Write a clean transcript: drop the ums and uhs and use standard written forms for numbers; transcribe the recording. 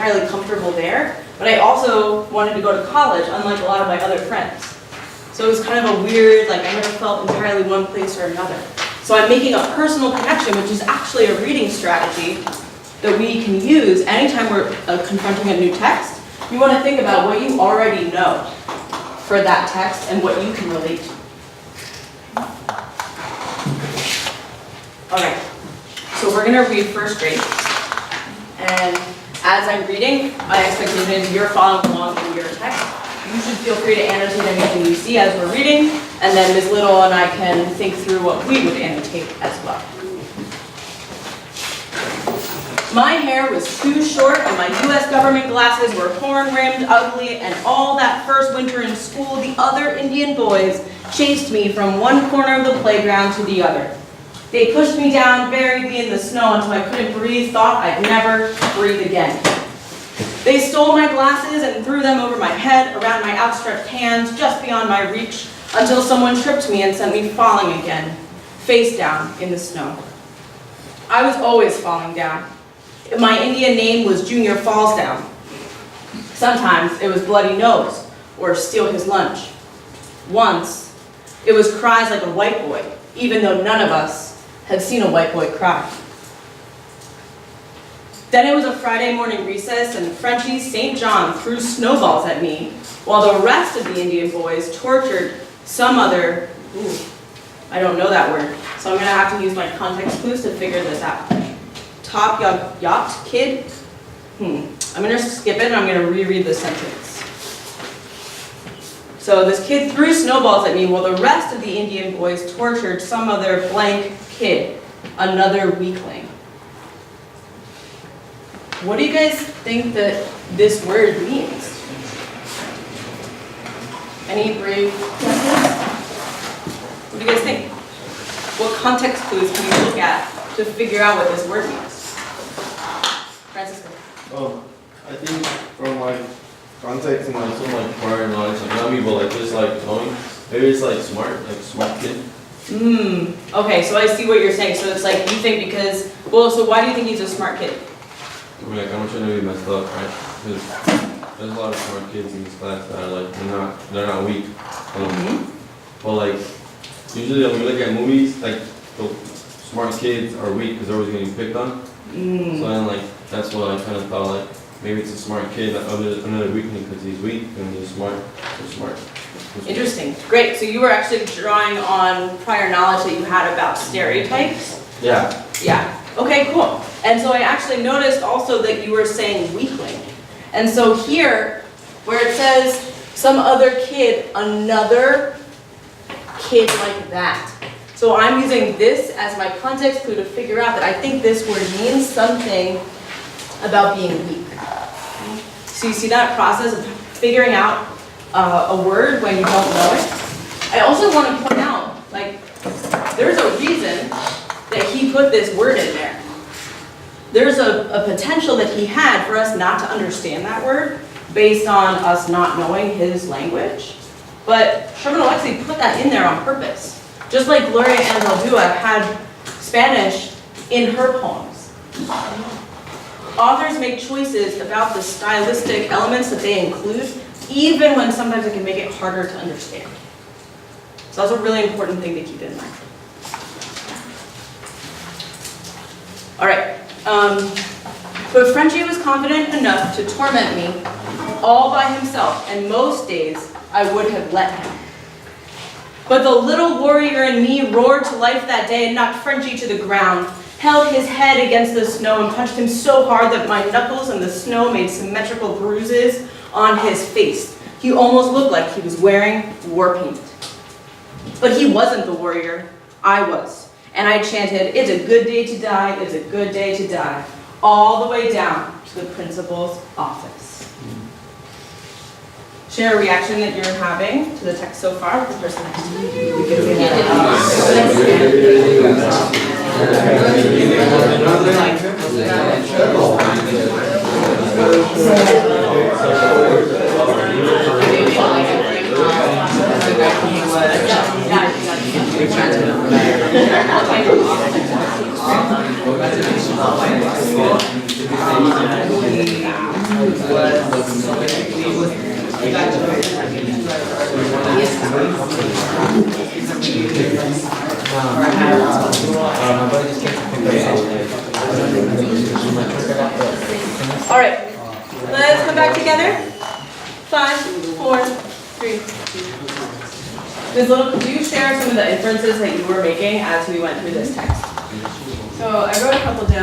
entirely comfortable there, but I also wanted to go to college, unlike a lot of my other friends. So it was kind of a weird, like I never felt entirely one place or another. So I'm making a personal connection, which is actually a reading strategy that we can use anytime we're confronting a new text. You want to think about what you already know for that text and what you can relate to. All right, so we're going to read first grade. And as I'm reading, my expectation is you're following along in your text. You should feel free to annotate anything you see as we're reading, and then Ms. Little and I can think through what we would annotate as well. My hair was too short and my U.S. government glasses were horn-rimmed, ugly, and all that first winter in school, the other Indian boys chased me from one corner of the playground to the other. They pushed me down, buried me in the snow until I couldn't breathe, thought I'd never breathe again. They stole my glasses and threw them over my head, around my outstretched hands, just beyond my reach, until someone tripped me and sent me falling again, face down in the snow. I was always falling down. My Indian name was Junior Falls Down. Sometimes it was Bloody Nose or Steal His Lunch. Once, it was cries like a white boy, even though none of us had seen a white boy cry. Then it was a Friday morning recess and Frenchie St. John threw snowballs at me while the rest of the Indian boys tortured some other, I don't know that word, so I'm going to have to use my context clues to figure this out. Top yacht kid? I'm going to skip it and I'm going to reread the sentence. So this kid threw snowballs at me while the rest of the Indian boys tortured some other blank kid, another weakling. What do you guys think that this word means? Any brave guesses? What do you guys think? What context clues can you look at to figure out what this word means? Francisco. I think from like context and like some like prior knowledge, like not me, but like just like knowing, maybe it's like smart kid. Okay, so I see what you're saying. So it's like you think because, well, so why do you think he's a smart kid? I mean, like I'm trying to be messed up, right? Because there's a lot of smart kids in this class that are like they're not weak. But like usually when we look at movies, like the smart kids are weak because they're always getting picked on. So then like that's what I kind of thought, like maybe it's a smart kid, another weakling because he's weak and he's smart. So smart. Interesting. Great. So you were actually drawing on prior knowledge that you had about stereotypes? Yeah. Yeah. Okay, cool. And so I actually noticed also that you were saying weakling. And so here, where it says some other kid, another kid like that. So I'm using this as my context clue to figure out that I think this word means something about being weak. So you see that process of figuring out a word when you don't know it? I also want to point out, like, there's a reason that he put this word in there. There's a potential that he had for us not to understand that word based on us not knowing his language. But Sherman Alexie put that in there on purpose. Just like Gloria Anzaldúa had Spanish in her poems. Authors make choices about the stylistic elements that they include, even when sometimes it can make it harder to understand. So that's a really important thing to keep in mind. All right. But Frenchie was confident enough to torment me all by himself, and most days I would have let him. But the little warrior in me roared to life that day and knocked Frenchie to the ground, held his head against the snow and punched him so hard that my knuckles in the snow made symmetrical bruises on his face. He almost looked like he was wearing war paint. But he wasn't the warrior, I was. And I chanted, "It's a good day to die, it's a good day to die," all the way down to the principal's office. Share a reaction that you're having to the text so far with the person next to you. You can All right, let's come back together. 5, 4, 3. Ms. Little, could you share some of the inferences that you were making as we went through this text? So I wrote a couple down.